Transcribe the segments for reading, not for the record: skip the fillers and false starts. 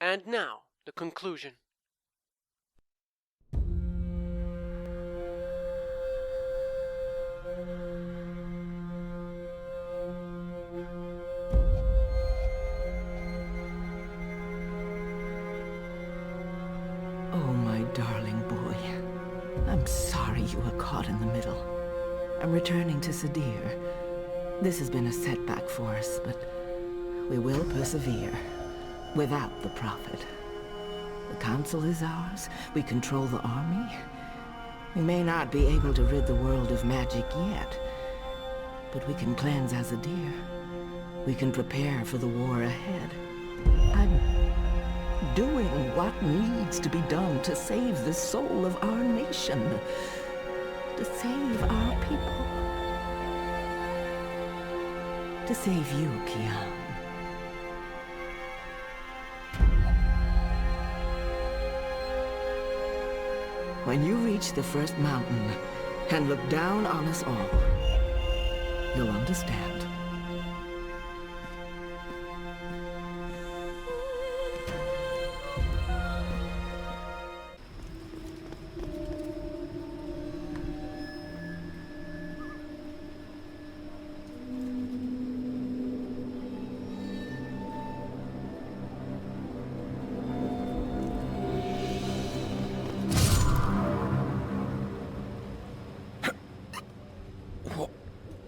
And now, the conclusion. Oh, my darling boy. I'm sorry you were caught in the middle. I'm returning to Sadir. This has been a setback for us, but we will persevere. Without the Prophet. The Council is ours. We control the army. We may not be able to rid the world of magic yet, but we can cleanse Azadir. We can prepare for the war ahead. I'm doing what needs to be done to save the soul of our nation. To save our people. To save you, Kian. When you reach the first mountain and look down on us all, you'll understand.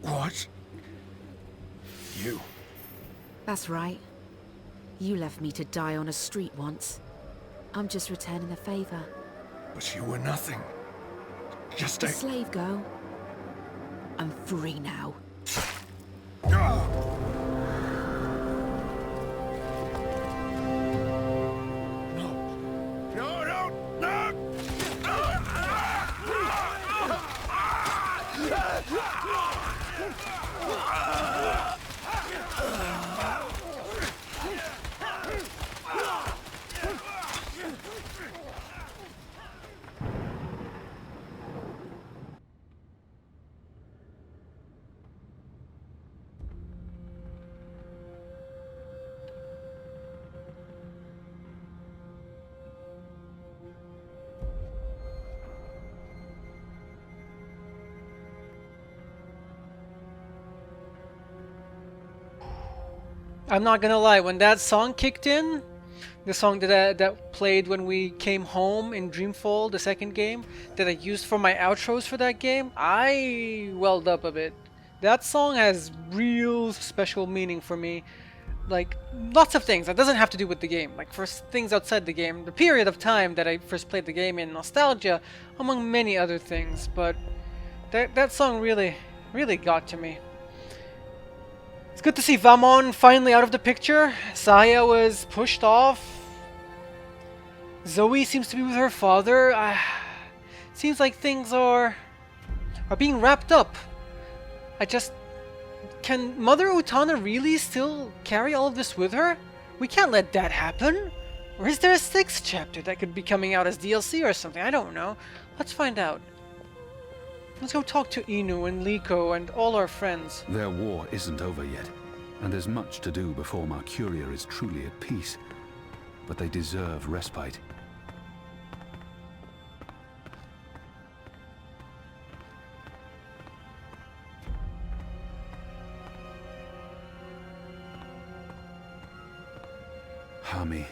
What? You? That's right. You left me to die on a street once. I'm just returning the favor. But you were nothing. Just The a... slave girl. I'm free now. I'm not gonna lie, when that song kicked in, the song that played when we came home in Dreamfall, the second game, that I used for my outros for that game, I welled up a bit. That song has real special meaning for me. Like, lots of things. That doesn't have to do with the game. Like, for things outside the game, the period of time that I first played the game in, nostalgia, among many other things. But that song really got to me. It's good to see Vamon finally out of the picture. Saya was pushed off. Zoe seems to be with her father. Seems like things are being wrapped up. Can Mother Utana really still carry all of this with her? We can't let that happen. Or is there a sixth chapter that could be coming out as DLC or something? I don't know. Let's find out. Let's go talk to Inu and Liko and all our friends. Their war isn't over yet, and there's much to do before Mercuria is truly at peace. But they deserve respite. Hami.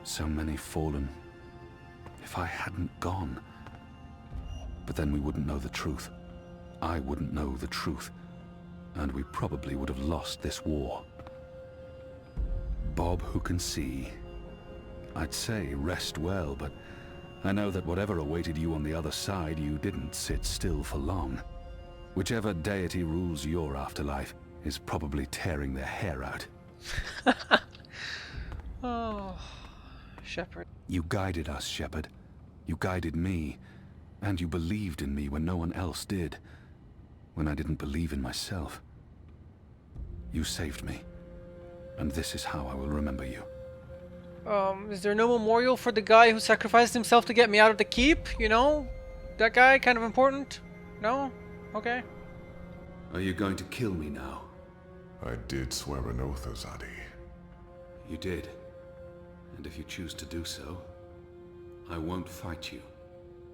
So many fallen. If I hadn't gone... But then we wouldn't know the truth. I wouldn't know the truth. And we probably would have lost this war. Bob who can see. I'd say rest well, but I know that whatever awaited you on the other side, you didn't sit still for long. Whichever deity rules your afterlife is probably tearing their hair out. Oh, Shepard. You guided us, Shepard. You guided me. And you believed in me when no one else did. When I didn't believe in myself. You saved me. And this is how I will remember you. Is there no memorial for the guy who sacrificed himself to get me out of the keep? You know? That guy, kind of important? No? Okay. Are you going to kill me now? I did swear an oath, Azadi. You did. And if you choose to do so, I won't fight you.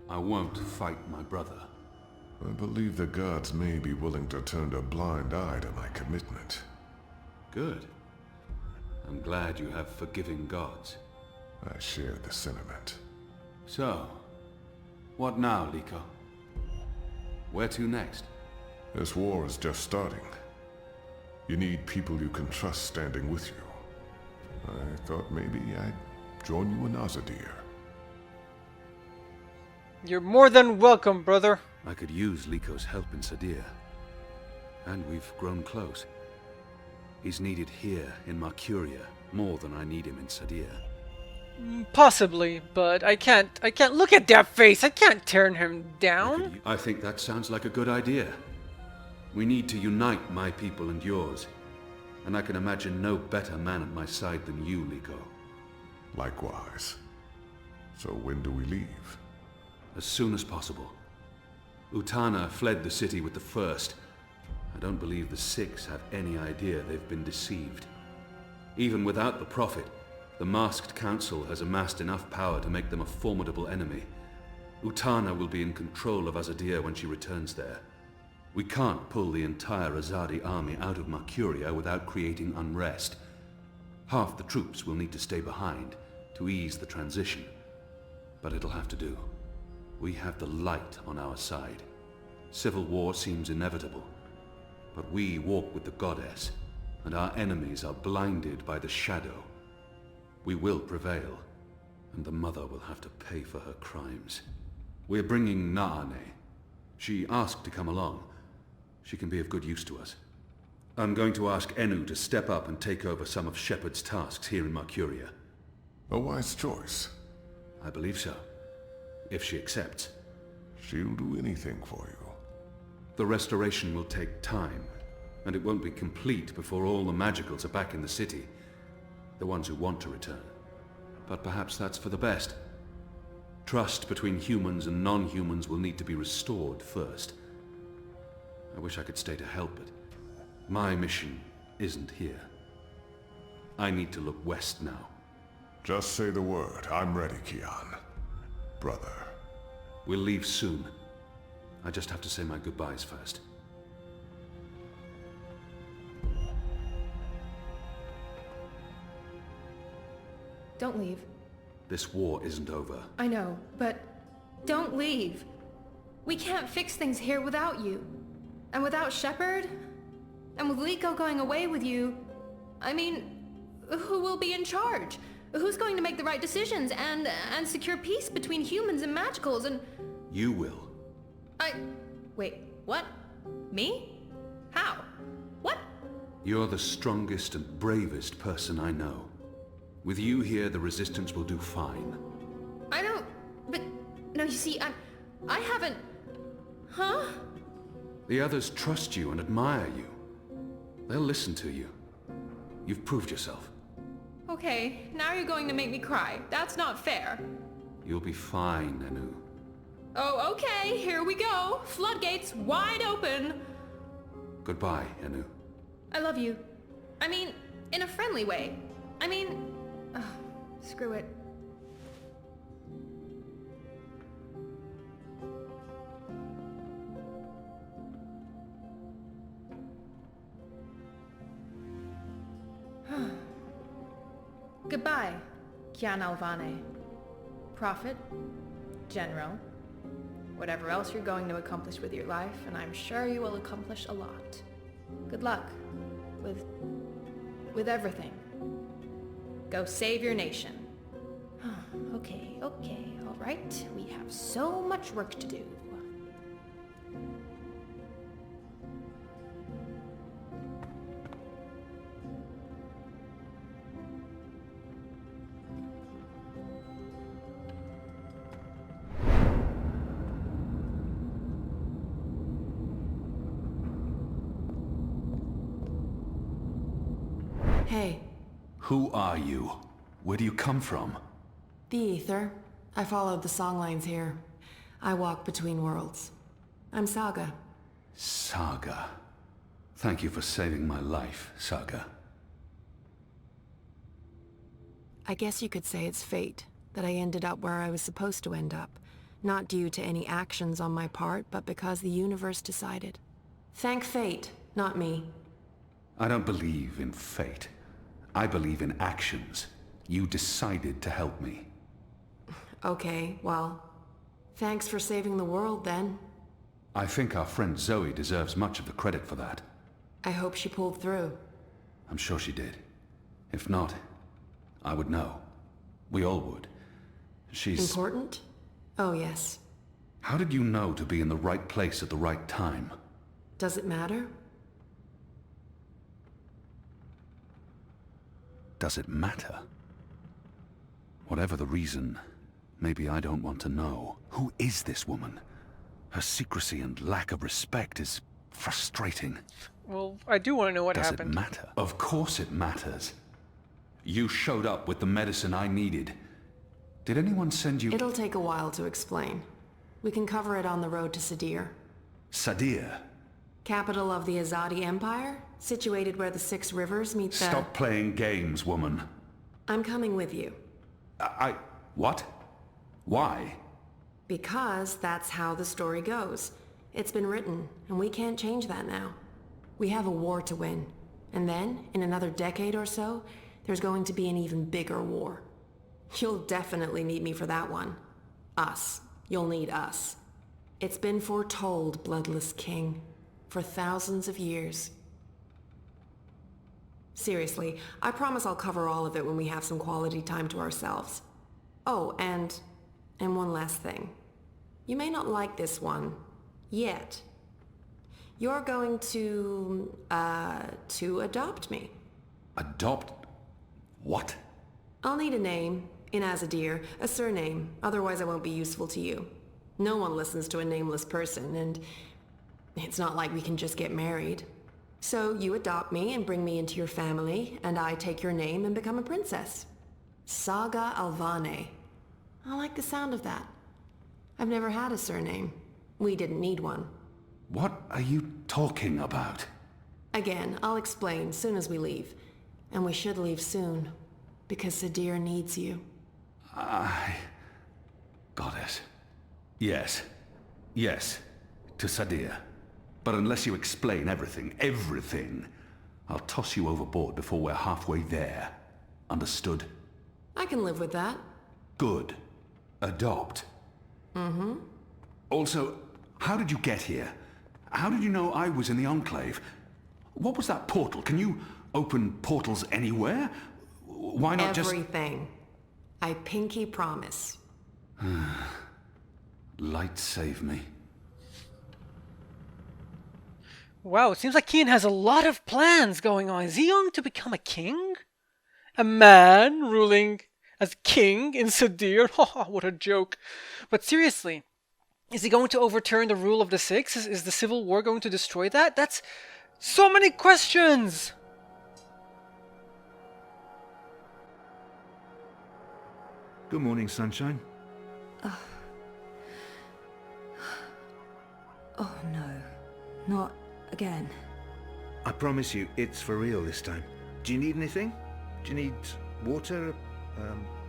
I won't fight my brother. I believe the gods may be willing to turn a blind eye to my commitment. Good. I'm glad you have forgiving gods. I share the sentiment. So, what now, Liko? Where to next? This war is just starting. You need people you can trust standing with you. I thought maybe I'd join you in Azadir. You're more than welcome, brother. I could use Liko's help in Sadir. And we've grown close. He's needed here in Mercuria more than I need him in Sadir. Possibly, but I can't look at that face. I can't turn him down. I think that sounds like a good idea. We need to unite my people and yours. And I can imagine no better man at my side than you, Liko. Likewise. So when do we leave? As soon as possible. Utana fled the city with the First. I don't believe the Six have any idea they've been deceived. Even without the Prophet, the Masked Council has amassed enough power to make them a formidable enemy. Utana will be in control of Azadir when she returns there. We can't pull the entire Azadi army out of Mercuria without creating unrest. Half the troops will need to stay behind to ease the transition. But it'll have to do. We have the light on our side. Civil war seems inevitable. But we walk with the goddess, and our enemies are blinded by the shadow. We will prevail, and the mother will have to pay for her crimes. We're bringing Naane. She asked to come along. She can be of good use to us. I'm going to ask Enu to step up and take over some of Shepard's tasks here in Mercuria. A wise choice. I believe so. If she accepts. She'll do anything for you. The restoration will take time, and it won't be complete before all the magicals are back in the city. The ones who want to return. But perhaps that's for the best. Trust between humans and non-humans will need to be restored first. I wish I could stay to help, but my mission isn't here. I need to look west now. Just say the word. I'm ready, Kian. Brother. We'll leave soon. I just have to say my goodbyes first. Don't leave. This war isn't over. I know, but don't leave. We can't fix things here without you. And without Shepard? And with Liko going away with you, I mean, who will be in charge? Who's going to make the right decisions and secure peace between humans and magicals and... You will. Wait, what? Me? How? What? You're the strongest and bravest person I know. With you here, the Resistance will do fine. I don't... But... No, you see, I haven't... Huh? The others trust you and admire you. They'll listen to you. You've proved yourself. Okay, now you're going to make me cry. That's not fair. You'll be fine, Enu. Oh, okay, here we go. Floodgates wide open. Goodbye, Enu. I love you. I mean, in a friendly way. I mean... screw it. Goodbye, Kian Alvane. Prophet, General, whatever else you're going to accomplish with your life, and I'm sure you will accomplish a lot. Good luck with everything. Go save your nation. Okay, all right. We have so much work to do. Hey, Who are you? Where do you come from? the Ether. I followed the songlines here. I walk between worlds. I'm Saga. Saga. Thank you for saving my life, Saga. I guess you could say it's fate that I ended up where I was supposed to end up. Not due to any actions on my part, but because the universe decided. Thank fate, not me. I don't believe in fate. I believe in actions. You decided to help me. Okay, well, thanks for saving the world then. I think our friend Zoe deserves much of the credit for that. I hope she pulled through. I'm sure she did. If not, I would know. We all would. She's... Important? Oh, yes. How did you know to be in the right place at the right time? Does it matter? Does it matter? Whatever the reason, maybe I don't want to know. Who is this woman? Her secrecy and lack of respect is frustrating. Well, I do want to know what Does happened. it matter? Of course it matters. You showed up with the medicine I needed. Did anyone send you... It'll take a while to explain. We can cover it on the road to Sadir. Sadir? Capital of the Azadi Empire, situated where the 6 rivers meet the... Stop playing games, woman. I'm coming with you. What? Why? Because that's how the story goes. It's been written, and we can't change that now. We have a war to win. And then, in another decade or so, there's going to be an even bigger war. You'll definitely need me for that one. Us. You'll need us. It's been foretold, Bloodless King, for thousands of years. Seriously, I promise I'll cover all of it when we have some quality time to ourselves. Oh, and one last thing. You may not like this one, yet. You're going to adopt me. Adopt? What? I'll need a name, in Azadir, a surname, otherwise I won't be useful to you. No one listens to a nameless person, and it's not like we can just get married. So you adopt me and bring me into your family, and I take your name and become a princess. Saga Alvane. I like the sound of that. I've never had a surname. We didn't need one. What are you talking about? Again, I'll explain soon as we leave. And we should leave soon, because Sadir needs you. Got it. Yes. Yes. To Sadir. But unless you explain everything, I'll toss you overboard before we're halfway there. Understood? I can live with that. Good. Adopt. Mm-hmm. Also, how did you get here? How did you know I was in the Enclave? What was that portal? Can you open portals anywhere? Why not Everything. I pinky promise. Light save me. Wow, it seems like Kian has a lot of plans going on. Is he going to become a king? A man ruling as king in Sadir? What a joke. But seriously, is he going to overturn the rule of the 6? Is the civil war going to destroy that? That's so many questions! Good morning, sunshine. Oh no, not again. I promise you, it's for real this time. Do you need anything? Do you need water?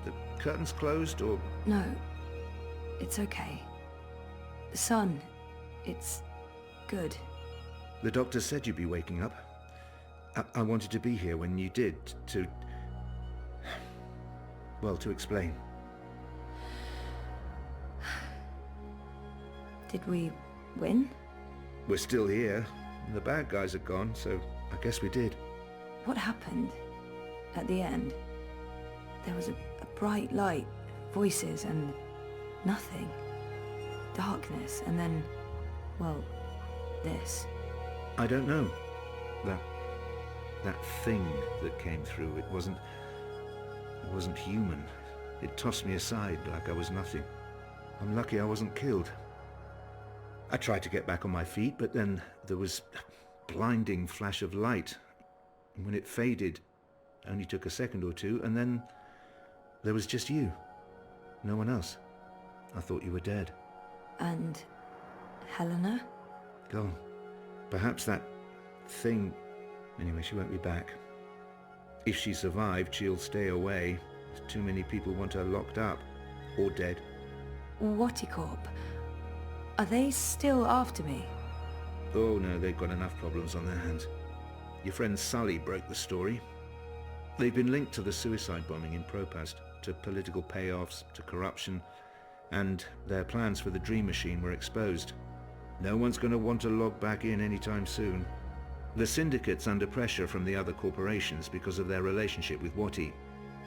The curtains closed, or...? No, it's okay. The sun, it's good. The doctor said you'd be waking up. I wanted to be here when you did, to... well, to explain. Did we win? We're still here. The bad guys are gone, so I guess we did. What happened at the end? There was a bright light, voices, and nothing. Darkness, and then, well, this. I don't know. That thing that came through, it wasn't human. It tossed me aside like I was nothing. I'm lucky I wasn't killed. I tried to get back on my feet, but then there was a blinding flash of light. And when it faded, it only took a second or two, and then there was just you. No one else. I thought you were dead. And Helena? Gone. Perhaps that thing... Anyway, she won't be back. If she survived, she'll stay away. Too many people want her locked up. Or dead. Whattycorp? Are they still after me? Oh no, they've got enough problems on their hands. Your friend Sully broke the story. They've been linked to the suicide bombing in Propast, to political payoffs, to corruption, and their plans for the Dream Machine were exposed. No one's going to want to log back in anytime soon. The Syndicate's under pressure from the other corporations because of their relationship with Watty.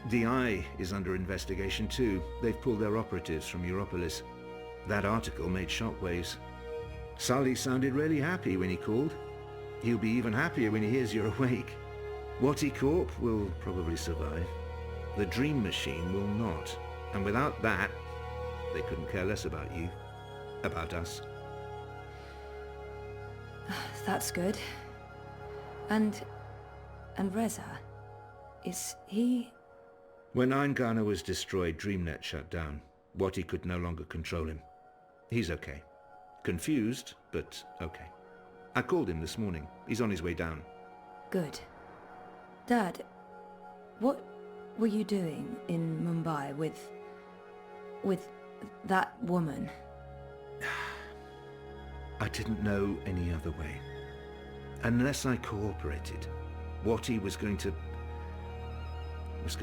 DI is under investigation too. They've pulled their operatives from Europolis. That article made shockwaves. Sully sounded really happy when he called. He'll be even happier when he hears you're awake. Watty Corp will probably survive. The Dream Machine will not. And without that, they couldn't care less about you. About us. That's good. And Reza, is he... When Eingana was destroyed, DreamNet shut down. Watty could no longer control him. He's okay. Confused, but okay. I called him this morning. He's on his way down. Good. Dad, what were you doing in Mumbai with that woman? I didn't know any other way. Unless I cooperated, Watty was going to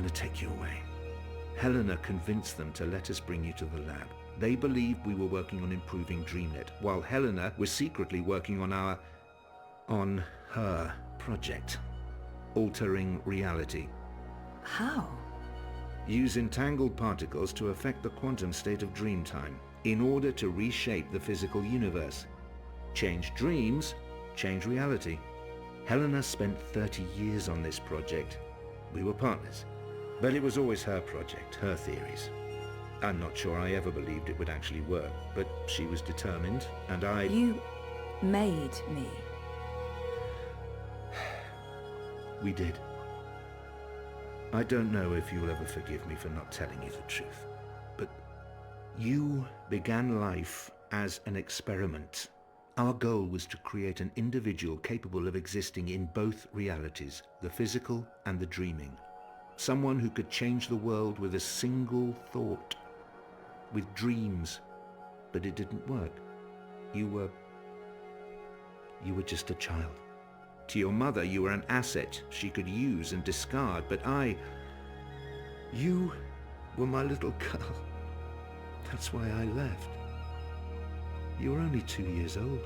take you away. Helena convinced them to let us bring you to the lab. They believed we were working on improving DreamNet, while Helena was secretly working on her project. Altering reality. How? Use entangled particles to affect the quantum state of dreamtime in order to reshape the physical universe. Change dreams, change reality. Helena spent 30 years on this project. We were partners. But it was always her project, her theories. I'm not sure I ever believed it would actually work, but she was determined, and I... You made me. We did. I don't know if you'll ever forgive me for not telling you the truth, but you began life as an experiment. Our goal was to create an individual capable of existing in both realities, the physical and the dreaming. Someone who could change the world with a single thought, with dreams. But it didn't work. You were just a child. To your mother, you were an asset she could use and discard, but you were my little girl. That's why I left. You were only 2 years old.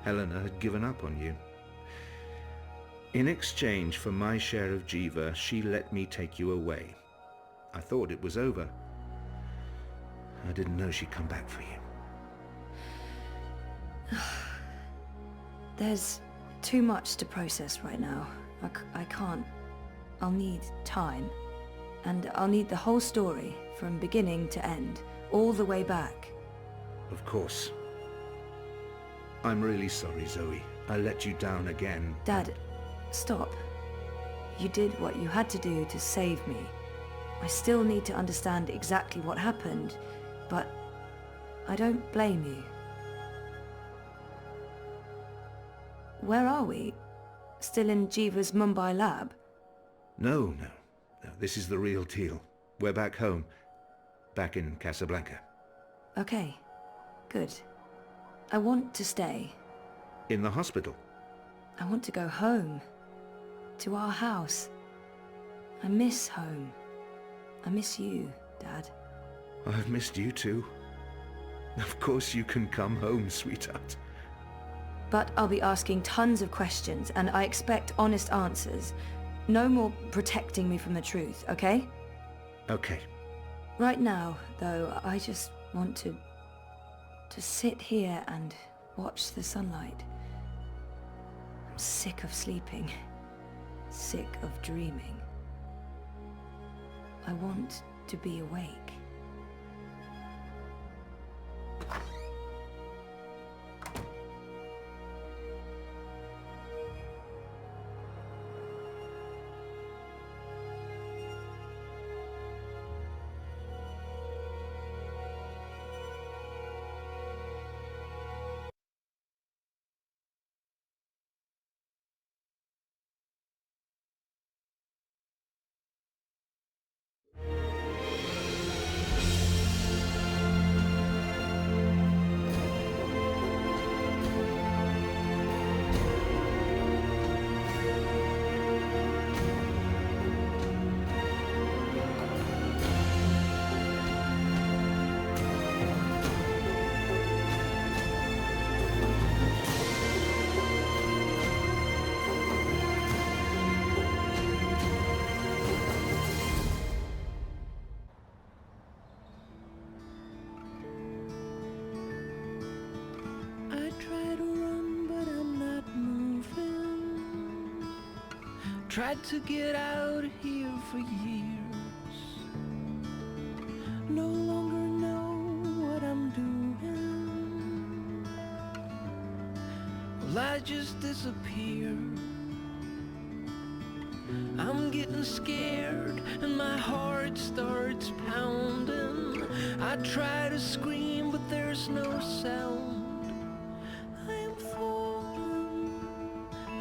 Helena had given up on you. In exchange for my share of Jiva, she let me take you away. I thought it was over. I didn't know she'd come back for you. There's too much to process right now. I can't. I'll need time. And I'll need the whole story, from beginning to end, all the way back. Of course. I'm really sorry, Zoe. I let you down again. Dad, stop. You did what you had to do to save me. I still need to understand exactly what happened, but I don't blame you. Where are we? Still in Jiva's Mumbai lab? No. This is the real deal. We're back home. Back in Casablanca. Okay. Good. I want to stay. In the hospital? I want to go home. To our house. I miss home. I miss you, Dad. I've missed you too. Of course you can come home, sweetheart. But I'll be asking tons of questions, and I expect honest answers. No more protecting me from the truth, okay? Okay. Right now, though, I just want to sit here and watch the sunlight. I'm sick of sleeping. Sick of dreaming. I want to be awake. tried to get out of here for years. No longer know what I'm doing. Well, I just disappear. I'm getting scared and my heart starts pounding. I try to scream but there's no sound. I'm falling,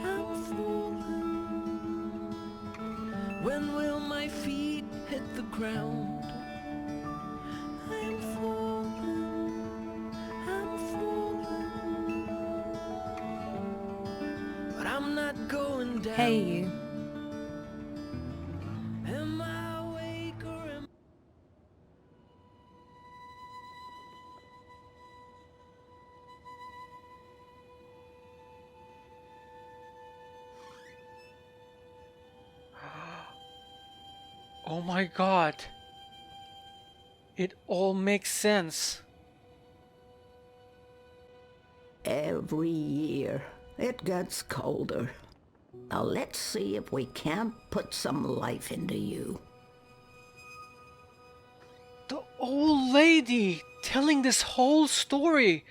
I'm falling. When will my feet hit the ground? I'm falling, I'm falling. But I'm not going down. Hey, you. Am I awake or am Oh my god. It all makes sense. Every year, it gets colder. Now let's see if we can't put some life into you. The old lady telling this whole story.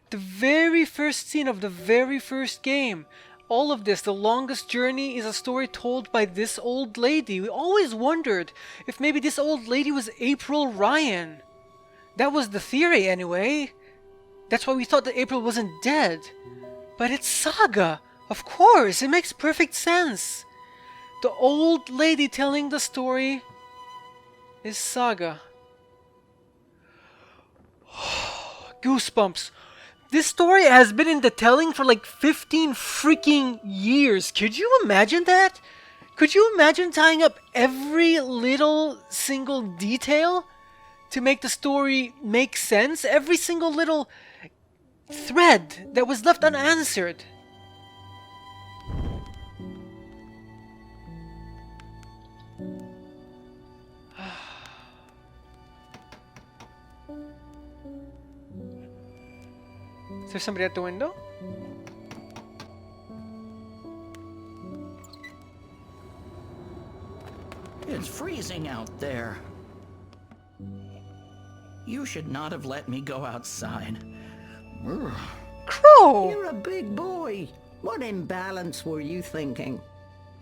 The very first scene of the very first game. All of this, the longest journey, is a story told by this old lady. We always wondered if maybe this old lady was April Ryan. That was the theory anyway. That's why we thought that April wasn't dead. But it's Saga. Of course, it makes perfect sense. The old lady telling the story is Saga. Goosebumps. This story has been in the telling for like 15 freaking years. Could you imagine that? Could you imagine tying up every little single detail to make the story make sense? Every single little thread that was left unanswered. Is there somebody at the window? It's freezing out there. You should not have let me go outside. Ugh. Crow! You're a big boy. What imbalance were you thinking?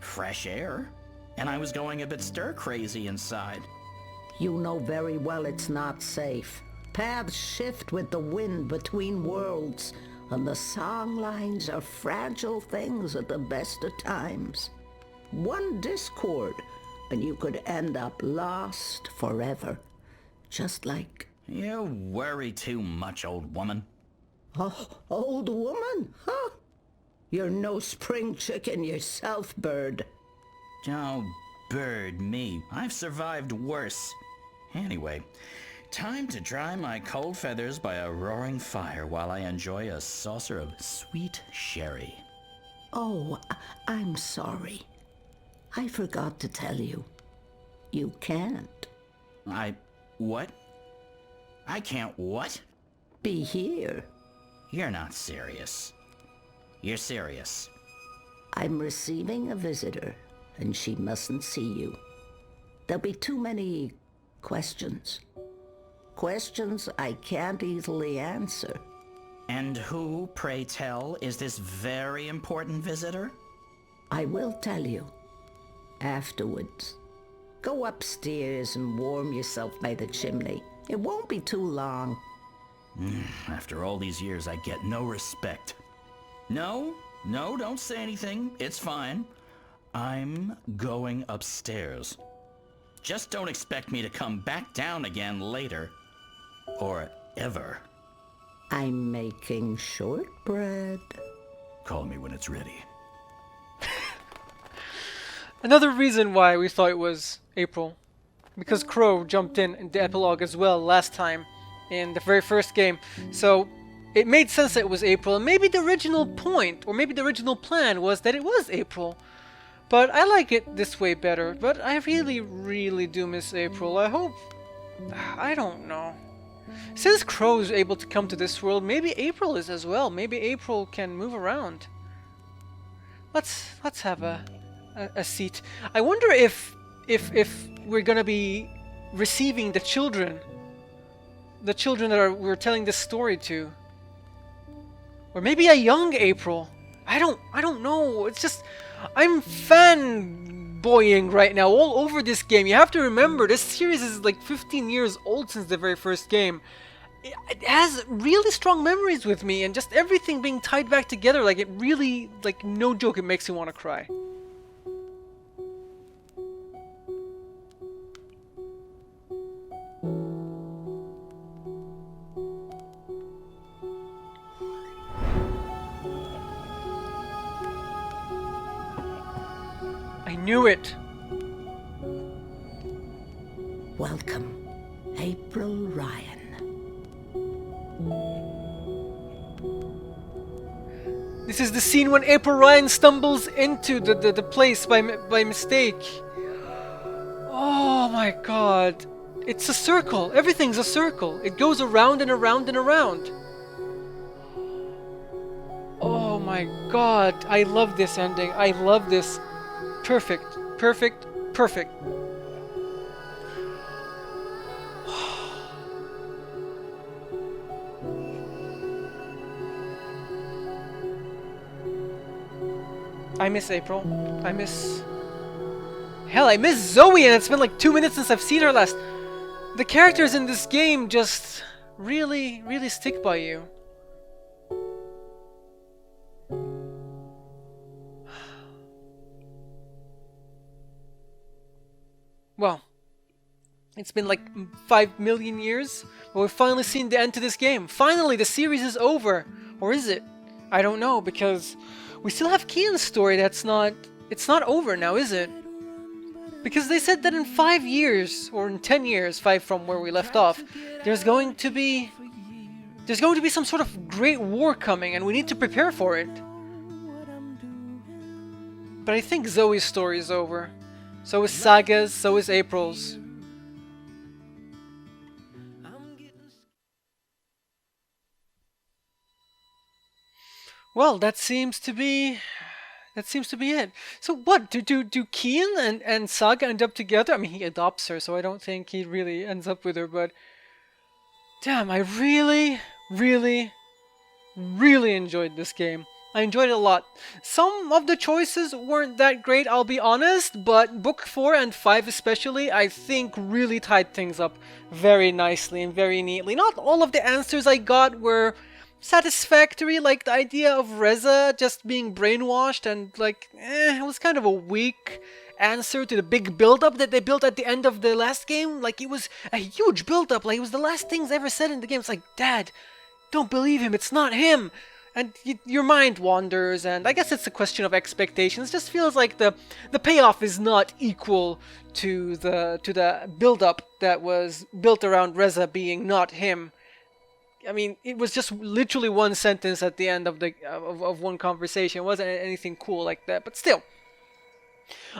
Fresh air. And I was going a bit stir-crazy inside. You know very well it's not safe. Paths shift with the wind between worlds, and the song lines are fragile things at the best of times. One discord, and you could end up lost forever. Just like... You worry too much, old woman. Oh, old woman? Huh? You're no spring chicken yourself, bird. Oh, bird me. I've survived worse. Anyway, time to dry my cold feathers by a roaring fire while I enjoy a saucer of sweet sherry. Oh, I'm sorry. I forgot to tell you. You can't. What? I can't what? Be here. You're not serious. You're serious. I'm receiving a visitor, and she mustn't see you. There'll be too many questions. Questions I can't easily answer. And who, pray tell, is this very important visitor? I will tell you. Afterwards. Go upstairs and warm yourself by the chimney. It won't be too long. After all these years, I get no respect. No, don't say anything. It's fine. I'm going upstairs. Just don't expect me to come back down again later. Or ever. I'm making shortbread. Call me when it's ready. Another reason why we thought it was April. Because Crow jumped in the epilogue as well last time in the very first game. So it made sense that it was April. And maybe the original point, or maybe the original plan was that it was April. But I like it this way better. But I really, really do miss April. I hope... I don't know. Since Crow is able to come to this world, maybe April is as well. Maybe April can move around. Let's have a a seat. I wonder if we're gonna be receiving the children that we're telling this story to, or maybe a young April. I don't know. It's just I'm fanboying right now all over this game. You have to remember this series is like 15 years old since the very first game. It has really strong memories with me, and just everything being tied back together, like it really, like no joke, it makes me want to cry. I knew it. Welcome, April Ryan. This is the scene when April Ryan stumbles into the place by mistake. Oh my god. It's a circle. Everything's a circle. It goes around and around and around. Oh my god. I love this ending. I love this. Perfect. Perfect. Perfect. I miss April. I miss... Hell, I miss Zoe, and it's been like 2 minutes since I've seen her last. The characters in this game just really, really stick by you. Well, it's been like 5 million years, but we've finally seen the end to this game. Finally, the series is over. Or is it? I don't know, because we still have Kian's story that's not... It's not over now, is it? Because they said that in 5 years, or in 10 years, 5 from where we left off, there's going to be some sort of great war coming, and we need to prepare for it. But I think Zoe's story is over. So is Saga's, so is April's. Well, that seems to be it. So what, do Kian and Saga end up together? I mean, he adopts her, so I don't think he really ends up with her, but damn, I really, really, really enjoyed this game. I enjoyed it a lot. Some of the choices weren't that great, I'll be honest, but Book 4 and 5 especially, I think really tied things up very nicely and very neatly. Not all of the answers I got were satisfactory, like the idea of Reza just being brainwashed, and like, it was kind of a weak answer to the big build-up that they built at the end of the last game. Like, it was a huge build-up, like it was the last things ever said in the game. It's like, Dad, don't believe him, it's not him! And your mind wanders, and I guess it's a question of expectations. It just feels like the payoff is not equal to the build-up that was built around Reza being not him. I mean, it was just literally one sentence at the end of one conversation. It wasn't anything cool like that, but still.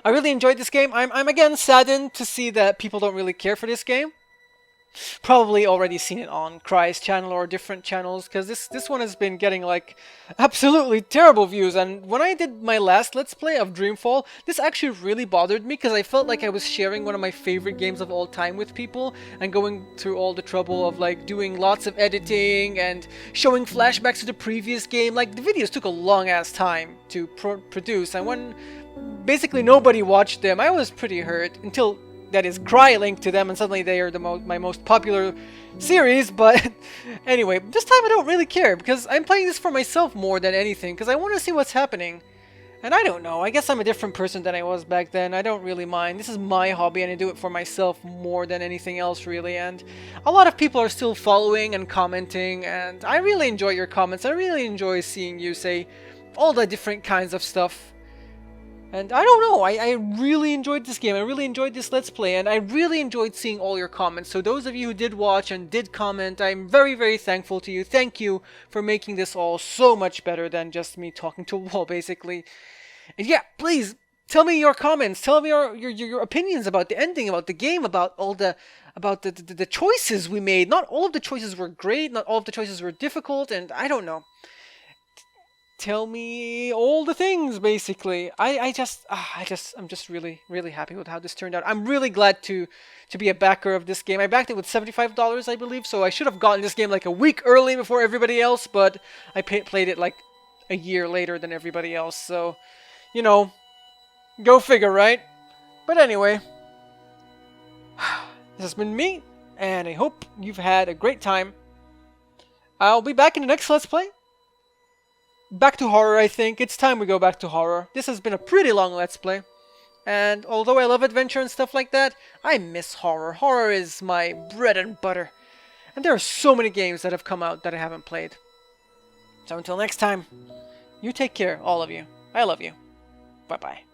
I really enjoyed this game. I'm again saddened to see that people don't really care for this game. Probably already seen it on Cry's channel or different channels, because this one has been getting like absolutely terrible views. And when I did my last Let's Play of Dreamfall, this actually really bothered me, because I felt like I was sharing one of my favorite games of all time with people and going through all the trouble of like doing lots of editing and showing flashbacks to the previous game. Like, the videos took a long ass time to produce, and when basically nobody watched them, I was pretty hurt until that is Cry linked to them, and suddenly they are my most popular series. But anyway, this time I don't really care, because I'm playing this for myself more than anything, because I want to see what's happening. And I don't know, I guess I'm a different person than I was back then. I don't really mind. This is my hobby, and I do it for myself more than anything else, really. And a lot of people are still following and commenting, and I really enjoy your comments. I really enjoy seeing you say all the different kinds of stuff. And I don't know, I really enjoyed this game, I really enjoyed this Let's Play, and I really enjoyed seeing all your comments. So those of you who did watch and did comment, I'm very, very thankful to you. Thank you for making this all so much better than just me talking to a wall, basically. And yeah, please, tell me your comments, tell me your opinions about the ending, about the game, about all the choices we made. Not all of the choices were great, not all of the choices were difficult, and I don't know. tell me all the things, basically. I'm just really, really happy with how this turned out. I'm really glad to be a backer of this game. I backed it with $75, I believe, so I should have gotten this game like a week early before everybody else, but I played it like a year later than everybody else, so, you know, go figure, right? But anyway, this has been me, and I hope you've had a great time. I'll be back in the next Let's Play. Back to horror, I think. It's time we go back to horror. This has been a pretty long Let's Play. And although I love adventure and stuff like that, I miss horror. Horror is my bread and butter. And there are so many games that have come out that I haven't played. So until next time, you take care, all of you. I love you. Bye-bye.